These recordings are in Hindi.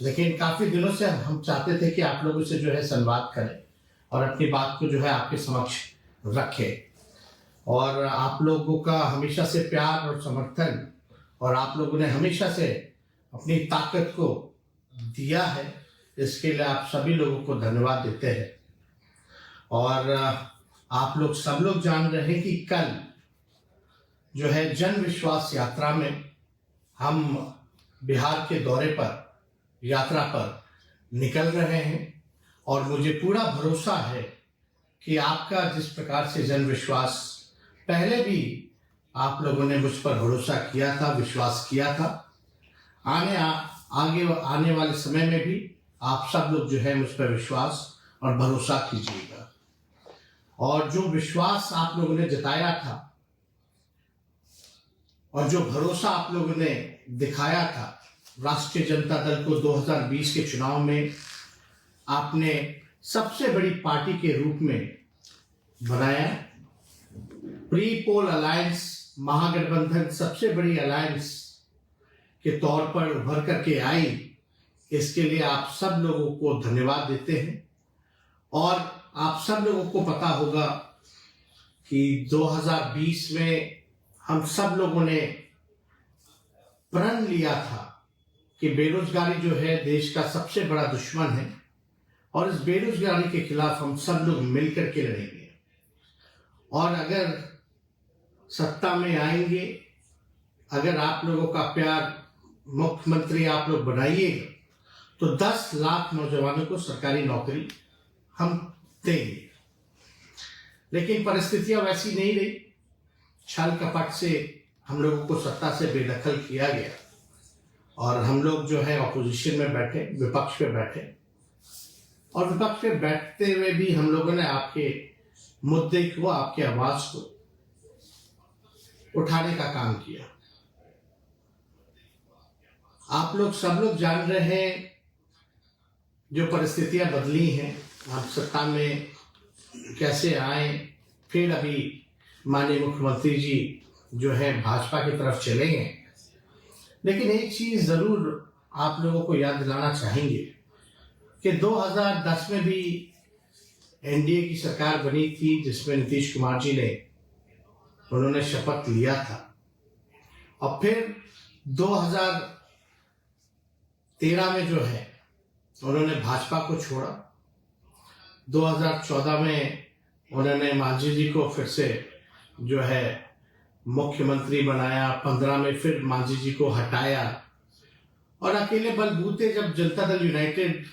लेकिन काफ़ी दिनों से हम चाहते थे कि आप लोगों से जो है संवाद करें और अपनी बात को जो है आपके समक्ष रखें। और आप लोगों का हमेशा से प्यार और समर्थन और आप लोगों ने हमेशा से अपनी ताकत को दिया है, इसके लिए आप सभी लोगों को धन्यवाद देते हैं। और आप लोग सब लोग जान रहे हैं कि कल जो है जन विश्वास यात्रा में हम बिहार के दौरे पर यात्रा पर निकल रहे हैं और मुझे पूरा भरोसा है कि आपका जिस प्रकार से जन विश्वास पहले भी आप लोगों ने मुझ पर भरोसा किया था, विश्वास किया था, आगे आने वाले समय में भी आप सब लोग जो है मुझ पर विश्वास और भरोसा कीजिएगा। और जो विश्वास आप लोगों ने जताया था और जो भरोसा आप लोगों ने दिखाया था, राष्ट्रीय जनता दल को 2020 के चुनाव में आपने सबसे बड़ी पार्टी के रूप में बनाया। प्री पोल अलायंस, महागठबंधन सबसे बड़ी अलायंस के तौर पर उभर करके आई, इसके लिए आप सब लोगों को धन्यवाद देते हैं। और आप सब लोगों को पता होगा कि 2020 में हम सब लोगों ने प्रण लिया था कि बेरोजगारी जो है देश का सबसे बड़ा दुश्मन है और इस बेरोजगारी के खिलाफ हम सब लोग मिलकर के लड़ेंगे। और अगर सत्ता में आएंगे, अगर आप लोगों का प्यार मुख्यमंत्री आप लोग बनाइएगा तो 10 लाख नौजवानों को सरकारी नौकरी हम देंगे। लेकिन परिस्थितियां वैसी नहीं रही, छल कपट से हम लोगों को सत्ता से बेदखल किया गया और हम लोग जो है ऑपोजिशन में बैठे, विपक्ष पे बैठे और विपक्ष पे बैठते हुए भी हम लोगों ने आपके मुद्दे को, आपकी आवाज को उठाने का काम किया। आप लोग सब लोग जान रहे हैं जो परिस्थितियां बदली हैं, आप सत्ता में कैसे आए, फिर अभी माननीय मुख्यमंत्री जी जो है भाजपा की तरफ चले गए। लेकिन एक चीज जरूर आप लोगों को याद दिलाना चाहेंगे कि 2010 में भी एनडीए की सरकार बनी थी जिसमें नीतीश कुमार जी उन्होंने शपथ लिया था और फिर 2013 में जो है उन्होंने भाजपा को छोड़ा। 2014 में उन्होंने मांझी जी को फिर से जो है मुख्यमंत्री बनाया, 15 में फिर मांझी जी को हटाया और अकेले बलबूते जब जनता दल यूनाइटेड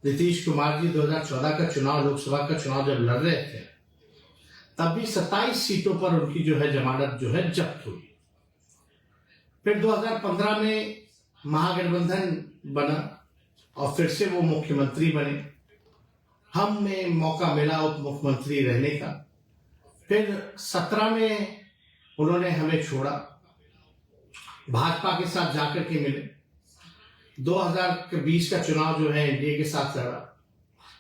नीतीश कुमार जी 2014 का चुनाव, लोकसभा का चुनाव जब लड़ रहे थे तब भी 27 सीटों पर उनकी जो है जमानत जो है जब्त हुई। फिर 2015 में महागठबंधन बना और फिर से वो मुख्यमंत्री बने। हमें मौका मिला उप मुख्यमंत्री रहने का। फिर 17 में उन्होंने हमें छोड़ा, भाजपा के साथ जाकर के मिले। 2020 का चुनाव जो है एनडीए के साथ लड़ा।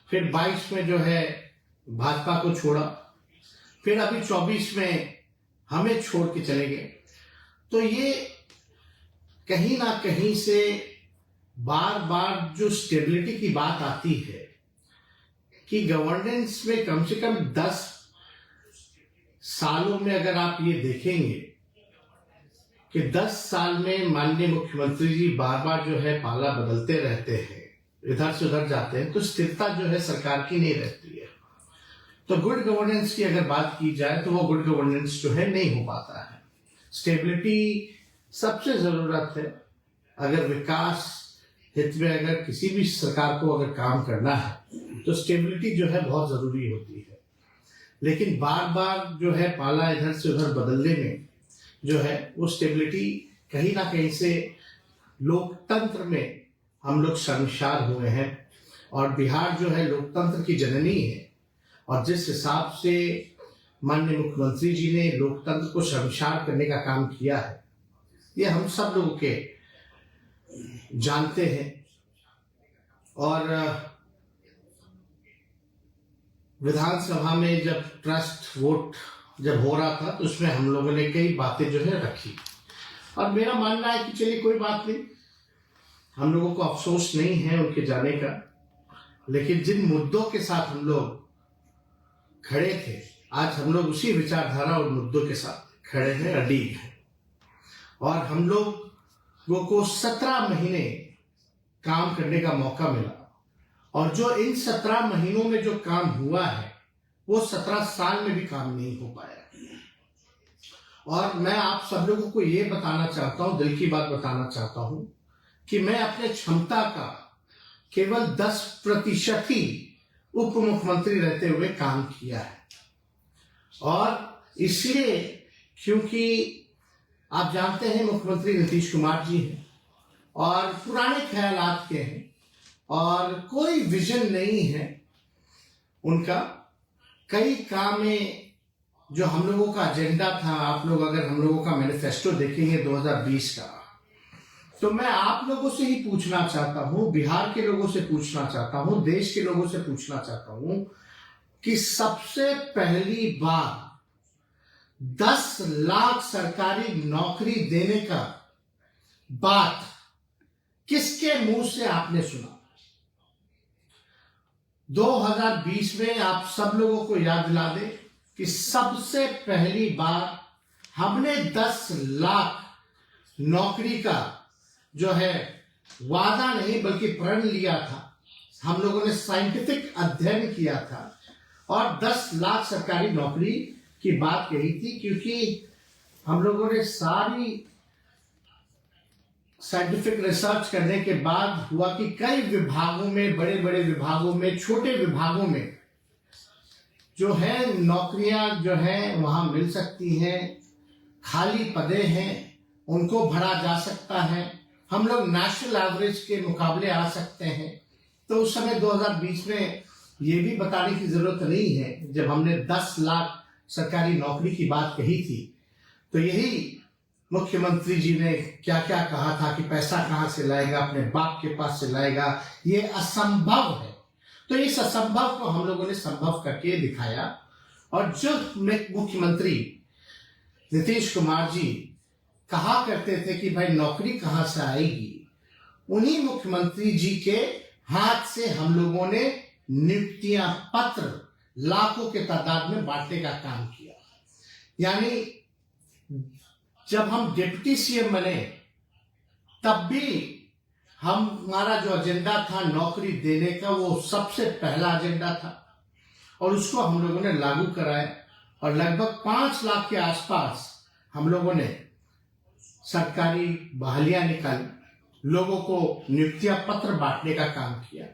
फिर 22 में जो है भाजपा को छोड़ा। फिर अभी 24 में हमें छोड़ के चले गए। तो ये कहीं ना कहीं से बार बार जो स्टेबिलिटी की बात आती है कि गवर्नेंस में कम से कम 10 सालों में अगर आप ये देखेंगे कि 10 साल में माननीय मुख्यमंत्री जी बार बार जो है पाला बदलते रहते हैं, इधर से उधर जाते हैं, तो स्थिरता जो है सरकार की नहीं रहती है। तो गुड गवर्नेंस की अगर बात की जाए तो वो गुड गवर्नेंस जो है नहीं हो पाता है। स्टेबिलिटी सबसे जरूरत है। अगर विकास हित में अगर किसी भी सरकार को अगर काम करना है तो स्टेबिलिटी जो है बहुत जरूरी होती है। लेकिन बार बार जो है पाला इधर से उधर बदलने में जो है वो स्टेबिलिटी कहीं ना कहीं से लोकतंत्र में हम लोग शर्मसार हुए हैं। और बिहार जो है लोकतंत्र की जननी है और जिस हिसाब से माननीय मुख्यमंत्री जी ने लोकतंत्र को शर्मसार करने का काम किया है, ये हम सब लोगों के जानते हैं। और विधानसभा में जब ट्रस्ट वोट जब हो रहा था तो उसमें हम लोगों ने कई बातें जो है रखी और मेरा मानना है कि चलिए कोई बात नहीं, हम लोगों को अफसोस नहीं है उनके जाने का, लेकिन जिन मुद्दों के साथ हम लोग खड़े थे, आज हम लोग उसी विचारधारा और मुद्दों के साथ खड़े हैं, अड़िग हैं। और हम लोगों को 17 महीने काम करने का मौका मिला, और जो इन 17 महीनों में जो काम हुआ है वो 17 साल में भी काम नहीं हो पाया। और मैं आप सब लोगों को ये बताना चाहता हूं, दिल की बात बताना चाहता हूं, कि मैं अपने क्षमता का केवल 10% ही उप मुख्यमंत्री रहते हुए काम किया है। और इसलिए क्योंकि आप जानते हैं मुख्यमंत्री नीतीश कुमार जी हैं और पुराने ख्यालात के हैं और कोई विजन नहीं है उनका। कई काम में जो हम लोगों का एजेंडा था, आप लोग अगर हम लोगों का मैनिफेस्टो देखेंगे 2020 का, तो मैं आप लोगों से ही पूछना चाहता हूं, बिहार के लोगों से पूछना चाहता हूं, देश के लोगों से पूछना चाहता हूं कि सबसे पहली बार 10 लाख सरकारी नौकरी देने का बात किसके मुंह से आपने सुना? 2020 में आप सब लोगों को याद दिला दे कि सबसे पहली बार हमने 10 लाख नौकरी का जो है वादा नहीं बल्कि प्रण लिया था। हम लोगों ने साइंटिफिक अध्ययन किया था और 10 लाख सरकारी नौकरी की बात कही थी, क्योंकि हम लोगों ने सारी साइंटिफिक रिसर्च करने के बाद हुआ कि कई विभागों में, बड़े बड़े विभागों में, छोटे विभागों में जो है नौकरियां जो है वहां मिल सकती हैं, खाली पदे हैं, उनको भरा जा सकता है, हम लोग नेशनल एवरेज के मुकाबले आ सकते हैं। तो उस समय 2020 में ये भी बताने की जरूरत नहीं है, जब हमने 10 लाख सरकारी नौकरी की बात कही थी तो यही मुख्यमंत्री जी ने क्या क्या कहा था कि पैसा कहां से लाएगा, अपने बाप के पास से लाएगा, ये असंभव है। तो इस असंभव को हम लोगों ने संभव करके दिखाया। और जो मुख्यमंत्री नीतीश कुमार जी कहा करते थे कि भाई नौकरी कहां से आएगी, उन्हीं मुख्यमंत्री जी के हाथ से हम लोगों ने नियुक्तियां पत्र लाखों के तादाद में बांटने का काम किया। यानी जब हम डिप्टी सीएम बने तब भी हमारा जो एजेंडा था नौकरी देने का, वो सबसे पहला एजेंडा था और उसको हम लोगों ने लागू कराया। और लगभग 5 लाख के आसपास हम लोगों ने सरकारी बहालियां निकाली, लोगों को नियुक्तियां पत्र बांटने का काम किया।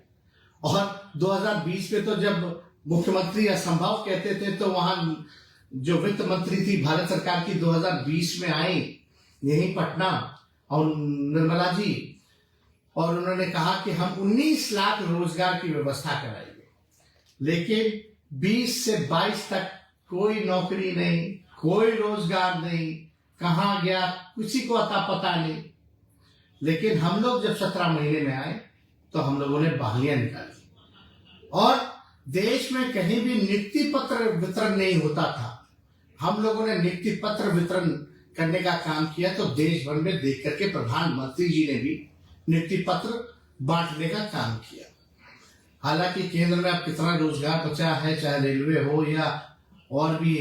और 2020 में तो जब मुख्यमंत्री असंभव कहते थे तो वहां जो वित्त मंत्री थी भारत सरकार की 2020 में आई यही पटना, और निर्मला जी, और उन्होंने कहा कि हम 19 लाख रोजगार की व्यवस्था कराएंगे। लेकिन 20 से 22 तक कोई नौकरी नहीं, कोई रोजगार नहीं, कहां गया किसी को अता पता नहीं। लेकिन हम लोग जब 17 महीने में आए तो हम लोगों ने बहालियां निकाली और देश में कहीं भी नियुक्ति पत्र वितरण नहीं होता था, हम लोगों ने नियुक्ति पत्र वितरण करने का काम किया। तो देश भर में देख करके प्रधानमंत्री जी ने भी नियुक्ति पत्र बांटने का काम किया। हालांकि केंद्र में अब कितना रोजगार बचा है, चाहे रेलवे हो या और भी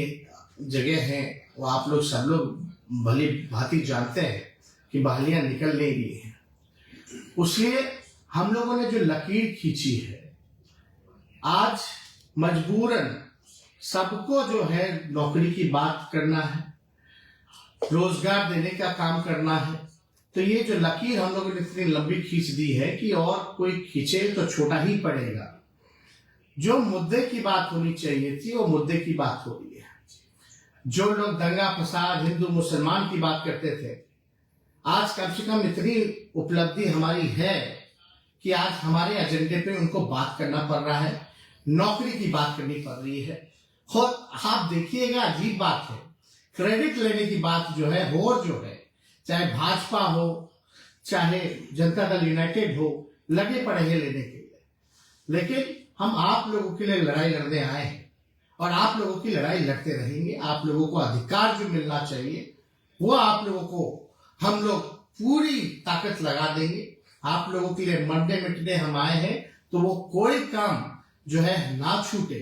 जगह है, वो आप लोग सब लोग भली भांति जानते हैं कि बहालियां निकल नहीं रही है। उसलिए हम लोगों ने जो लकीर खींची है, आज मजबूरन सबको जो है नौकरी की बात करना है, रोजगार देने का काम करना है। तो ये जो लकीर हम लोगों ने इतनी लंबी खींच दी है कि और कोई खींचे तो छोटा ही पड़ेगा। जो मुद्दे की बात होनी चाहिए थी वो मुद्दे की बात हो रही है। जो लोग दंगा फसाद हिंदू मुसलमान की बात करते थे, आज कम से कम इतनी उपलब्धि हमारी है कि आज हमारे एजेंडे पे उनको बात करना पड़ रहा है, नौकरी की बात करनी पड़ रही है। और आप देखिएगा अजीब बात है, क्रेडिट लेने की बात जो है जो है, चाहे भाजपा हो चाहे जनता दल यूनाइटेड हो, लगे पड़े हैं लेने के लिए। लेकिन हम आप लोगों के लिए लड़ाई लड़ने आए हैं और आप लोगों की लड़ाई लड़ते रहेंगे। आप लोगों को अधिकार जो मिलना चाहिए वो आप लोगों को हम लोग पूरी ताकत लगा देंगे। आप लोगों के लिए मरने मिटने हम आए हैं, तो वो कोई काम जो है ना छूटे।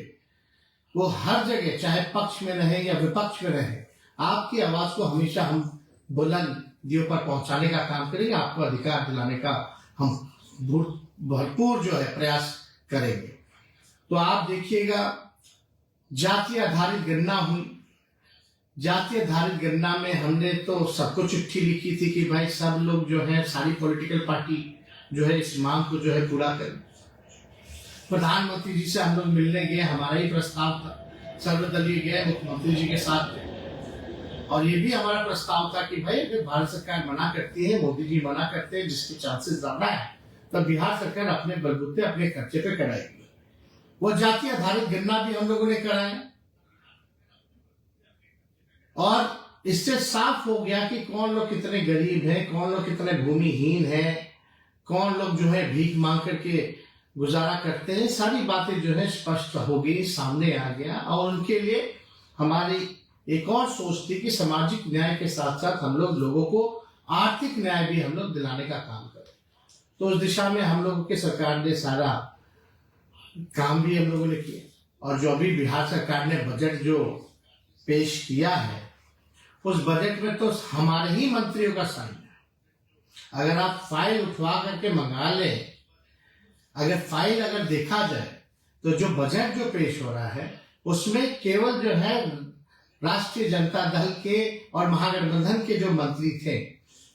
वो हर जगह चाहे पक्ष में रहे या विपक्ष में रहे, आपकी आवाज को हमेशा हम बुलंदियों पर पहुंचाने का काम करेंगे, आपको अधिकार दिलाने का हम भरपूर जो है प्रयास करेंगे। तो आप देखिएगा, जाति आधारित गणना हुई। जाति आधारित गणना में हमने तो सबको चिट्ठी लिखी थी कि भाई सब लोग जो है, सारी पॉलिटिकल पार्टी जो है इस मांग को जो है पूरा करें। प्रधानमंत्री जी से हम लोग मिलने गए, हमारा ही प्रस्ताव था, सर्वदलीय गए, मुख्यमंत्री जी के साथ गए, और ये भी हमारा प्रस्ताव था कि भाई अगर भारत सरकार मना करती है, मोदी जी मना करते हैं, जिसके चांसेस ज्यादा है, तब बिहार सरकार अपने बलबूते अपने खर्चे पे कराएगी। वो जाति आधारित गणना भी हम लोगों ने कराया, और इससे साफ हो गया कि कौन लोग कितने गरीब हैं, कौन लोग कितने भूमिहीन हैं, कौन लोग जो है भीख मांग करके गुजारा करते हैं। सारी बातें जो है स्पष्ट हो गई, सामने आ गया। और उनके लिए हमारी एक और सोच थी कि सामाजिक न्याय के साथ साथ हम लोग लोगों को आर्थिक न्याय भी हम लोग दिलाने का काम करें। तो उस दिशा में हम लोगों की सरकार ने सारा काम भी हम लोगों ने किया। और जो अभी बिहार सरकार ने बजट जो पेश किया है, उस बजट में तो हमारे ही मंत्रियों का साइन है। अगर आप फाइल उठवा करके मंगा लें, अगर देखा जाए तो जो बजट जो पेश हो रहा है उसमें केवल जो है राष्ट्रीय जनता दल के और महागठबंधन के जो मंत्री थे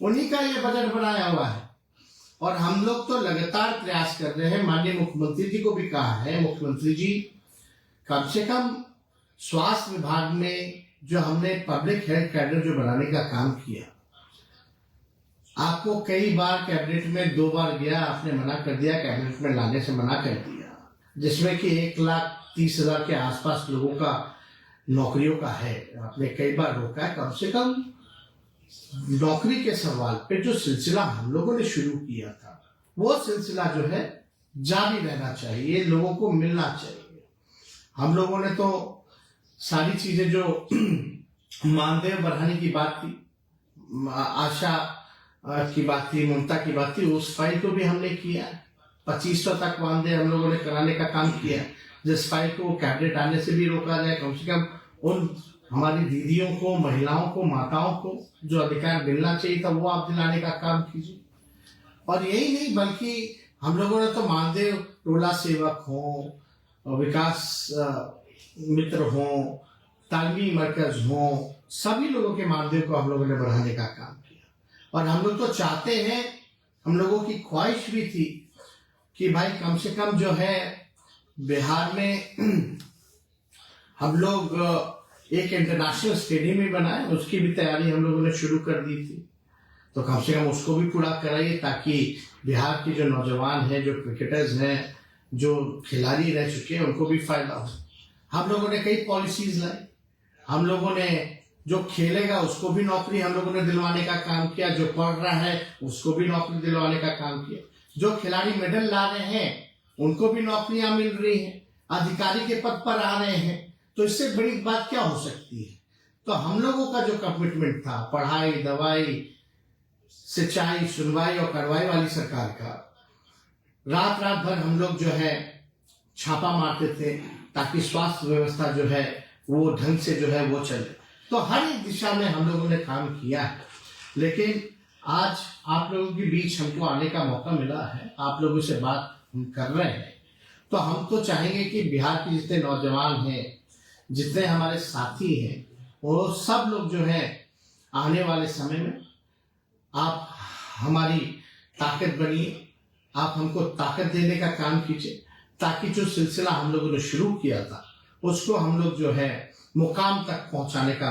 उन्हीं का ये बजट बनाया हुआ है। और हम लोग तो लगातार प्रयास कर रहे हैं, माननीय मुख्यमंत्री जी को भी कहा है, मुख्यमंत्री जी कम से कम स्वास्थ्य विभाग में जो हमने पब्लिक हेल्थ कैडर जो बनाने का काम किया, आपको कई बार कैबिनेट में 2 बार गया, आपने मना कर दिया, कैबिनेट में लाने से मना कर दिया, जिसमें कि 1,30,000 के आसपास लोगों का नौकरियों का है, आपने कई बार रोका है। कम से कम नौकरी के सवाल पे जो सिलसिला हम लोगों ने शुरू किया था, वो सिलसिला जो है जारी रहना चाहिए, लोगों को मिलना चाहिए। हम लोगों ने तो सारी चीजें जो मानदेय बढ़ाने की बात थी, आशा की बात थी, ममता की बात थी, उस फाइल को भी हमने किया। 2500 तक मानदेय हम लोगों ने कराने का काम किया, जिस फाइल को कैबिनेट आने से भी रोका जाए। कम से कम उन हमारी दीदियों को, महिलाओं को, माताओं को जो अधिकार मिलना चाहिए था, वो आप दिलाने का काम कीजिए। और यही नहीं, बल्कि हम लोगों ने तो मानदेय टोला सेवक हो, विकास मित्र हो, तालमी मरकज हो, सभी लोगों के मानदेय को हम लोगों ने बढ़ाने का काम किया। और हम लोग तो चाहते हैं, हम लोगों की ख्वाहिश भी थी कि भाई कम से कम जो है बिहार में हम लोग एक इंटरनेशनल स्टेडियम भी बनाए, उसकी भी तैयारी हम लोगों ने शुरू कर दी थी। तो कम से कम उसको भी पूरा कराइए, ताकि बिहार के जो नौजवान हैं, जो क्रिकेटर्स हैं, जो खिलाड़ी रह चुके हैं, उनको भी फायदा हो। हम लोगों ने कई पॉलिसीज लाई, हम लोगों ने जो खेलेगा उसको भी नौकरी हम लोगों ने दिलवाने का काम किया, जो पढ़ रहा है उसको भी नौकरी दिलवाने का काम किया, जो खिलाड़ी मेडल ला रहे हैं उनको भी नौकरियां मिल रही हैं, अधिकारी के पद पर आ रहे हैं। तो इससे बड़ी बात क्या हो सकती है। तो हम लोगों का जो कमिटमेंट था, पढ़ाई, दवाई, सिंचाई, सुनवाई और कार्रवाई वाली सरकार का, रात रात भर हम लोग जो है छापा मारते थे, ताकि स्वास्थ्य व्यवस्था जो है वो ढंग से जो है वो चले। तो हर एक दिशा में हम लोगों ने काम किया है। लेकिन आज आप लोगों के बीच हमको आने का मौका मिला है, आप लोगों से बात हम कर रहे हैं, तो हम तो चाहेंगे कि बिहार के जितने नौजवान हैं, जितने हमारे साथी हैं, वो सब लोग जो है आने वाले समय में आप हमारी ताकत बनिए, आप हमको ताकत देने का काम कीजिए, ताकि जो सिलसिला हम लोगों ने शुरू किया था उसको हम लोग जो है मुकाम तक पहुंचाने का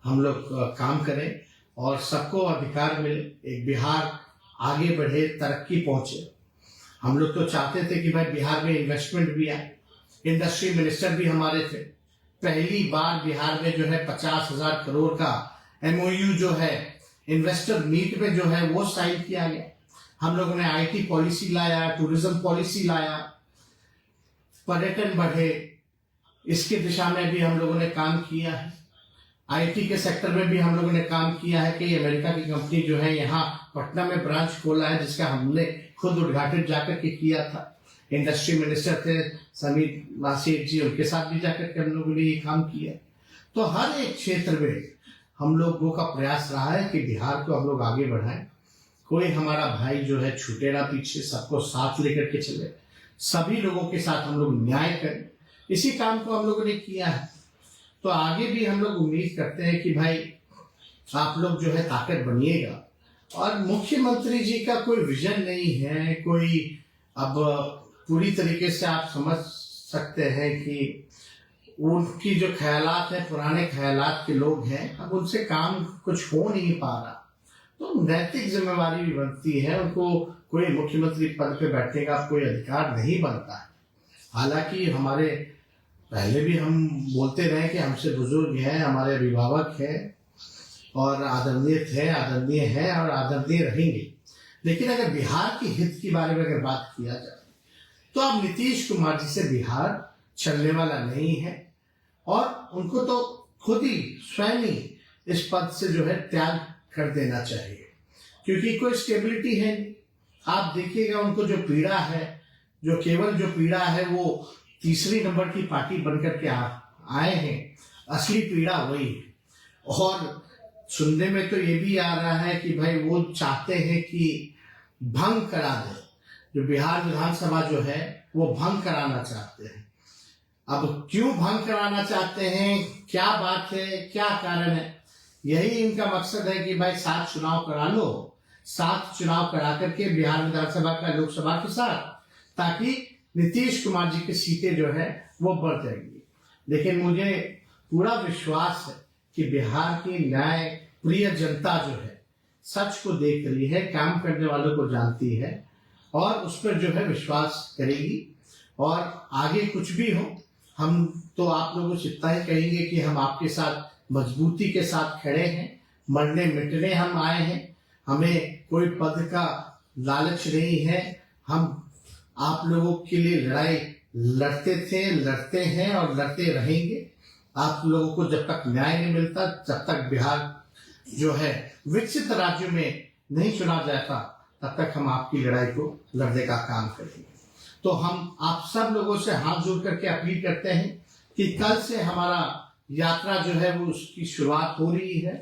हम लोग काम करें और सबको अधिकार मिले, एक बिहार आगे बढ़े, तरक्की पहुंचे। हम लोग तो चाहते थे कि भाई बिहार में इन्वेस्टमेंट भी आए, इंडस्ट्री मिनिस्टर भी हमारे थे। पहली बार बिहार में जो है 50,000 करोड़ का MOU जो है इन्वेस्टर मीट में जो है वो साइन किया गया। हम लोगों ने IT पॉलिसी लाया, टूरिज्म पॉलिसी लाया, पर्यटन बढ़े, इसके दिशा में भी हम लोगों ने काम किया है। IT के सेक्टर में भी हम लोगों ने काम किया है कि अमेरिका की कंपनी जो है यहाँ पटना में ब्रांच खोला है, जिसका हमने खुद उद्घाटन जाकर के किया था। इंडस्ट्री मिनिस्टर थे समीर नासिर जी, उनके साथ भी जाकर के हम लोगों ने ये काम किया। तो हर एक क्षेत्र में हम लोगों का प्रयास रहा है कि बिहार को हम लोग आगे बढ़ाएं। कोई हमारा भाई जो है छूटे ना पीछे, सबको साथ लेकर के चले, सभी लोगों के साथ हम लोग न्याय करें। इसी काम को हम लोगों ने किया है। तो आगे भी हम लोग उम्मीद करते हैं कि भाई आप लोग जो है ताकत बनिएगा। और मुख्यमंत्री जी का कोई विजन नहीं है, कोई अब पूरी तरीके से आप समझ सकते हैं कि उनकी जो ख्यालात है पुराने ख्यालात के लोग हैं, अब उनसे काम कुछ हो नहीं पा रहा। तो नैतिक जिम्मेवारी भी बनती है, उनको कोई मुख्यमंत्री पद पे बैठने का कोई अधिकार नहीं बनता है। हालांकि हमारे पहले भी हम बोलते रहे कि हमसे बुजुर्ग हैं, हमारे अभिभावक हैं और आदरणीय थे, आदरणीय हैं और आदरणीय रहेंगे। लेकिन अगर बिहार के हित के बारे में अगर बात किया जाए तो अब नीतीश कुमार जी से बिहार चलने वाला नहीं है और उनको तो खुद ही स्वयं ही इस पद से जो है त्याग कर देना चाहिए, क्योंकि कोई स्टेबिलिटी है नहीं। आप देखिएगा उनको जो पीड़ा है, जो केवल जो पीड़ा है वो तीसरी नंबर की पार्टी बनकर के आए हैं, असली पीड़ा वही है। और सुनने में तो ये भी आ रहा है कि भाई वो चाहते हैं कि भंग करा दे, जो बिहार विधानसभा जो है वो भंग कराना चाहते हैं। अब क्यों भंग कराना चाहते हैं, क्या बात है, क्या कारण है? यही इनका मकसद है कि भाई 7 चुनाव करा लो, 7 चुनाव करा करके बिहार विधानसभा का लोकसभा के साथ, ताकि नीतीश कुमार जी की सीटें जो है वो बढ़ जाएंगी। लेकिन मुझे पूरा विश्वास है कि बिहार की न्याय प्रिय जनता जो है सच को देख रही है, काम करने वालों को जानती है और उस पर जो है विश्वास करेगी। और आगे कुछ भी हो, हम तो आप लोगों से इतना ही कहेंगे कि हम आपके साथ मजबूती के साथ खड़े हैं, मरने मिटने हम आए हैं। हमें कोई पद का लालच नहीं है, हम आप लोगों के लिए लड़ाई लड़ते थे, लड़ते हैं और लड़ते रहेंगे। आप लोगों को जब तक न्याय नहीं मिलता, जब तक बिहार जो है विकसित राज्य में नहीं चुना जाता, तब तक हम आपकी लड़ाई को लड़ने का काम करेंगे। तो हम आप सब लोगों से हाथ जोड़ करके अपील करते हैं कि कल से हमारा यात्रा जो है वो उसकी शुरुआत हो रही है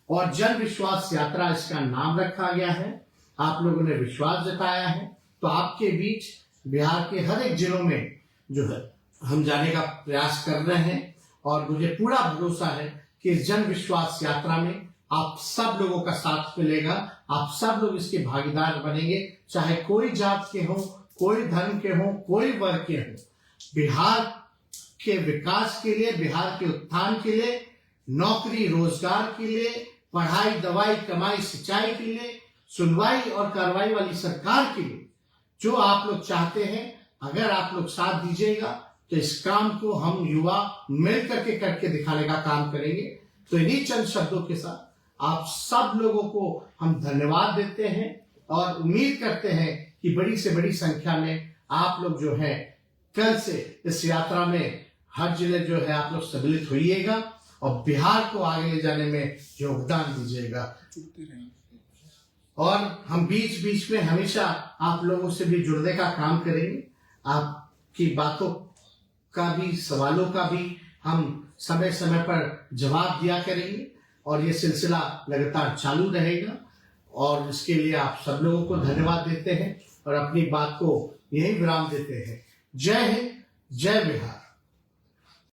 और जन विश्वास यात्रा इसका नाम रखा गया है। आप लोगों ने विश्वास जताया है, तो आपके बीच बिहार के हर एक जिलों में जो है हम जाने का प्रयास कर रहे हैं और मुझे पूरा भरोसा है कि इस जन विश्वास यात्रा में आप सब लोगों का साथ मिलेगा, आप सब लोग इसके भागीदार बनेंगे, चाहे कोई जात के हो, कोई धर्म के हो, कोई वर्ग के हो। बिहार के विकास के लिए, बिहार के उत्थान के लिए, नौकरी रोजगार के लिए, पढ़ाई दवाई कमाई सिंचाई के लिए, सुनवाई और कार्रवाई वाली सरकार के लिए जो आप लोग चाहते हैं, अगर आप लोग साथ दीजिएगा तो इस काम को हम युवा मिल करके करके दिखाने का काम करेंगे। तो इन्हीं चंद शब्दों के साथ आप सब लोगों को हम धन्यवाद देते हैं और उम्मीद करते हैं कि बड़ी से बड़ी संख्या में आप लोग जो है कल से इस यात्रा में हर जिले जो है आप लोग सम्मिलित होइएगा और बिहार को आगे ले जाने में योगदान दीजिएगा। और हम बीच बीच में हमेशा आप लोगों से भी जुड़ने का काम करेंगे, आपकी बातों का भी, सवालों का भी हम समय समय पर जवाब दिया करेंगे और ये सिलसिला लगातार चालू रहेगा। और इसके लिए आप सब लोगों को धन्यवाद देते हैं और अपनी बात को यही विराम देते हैं। जय हिंद, जय बिहार।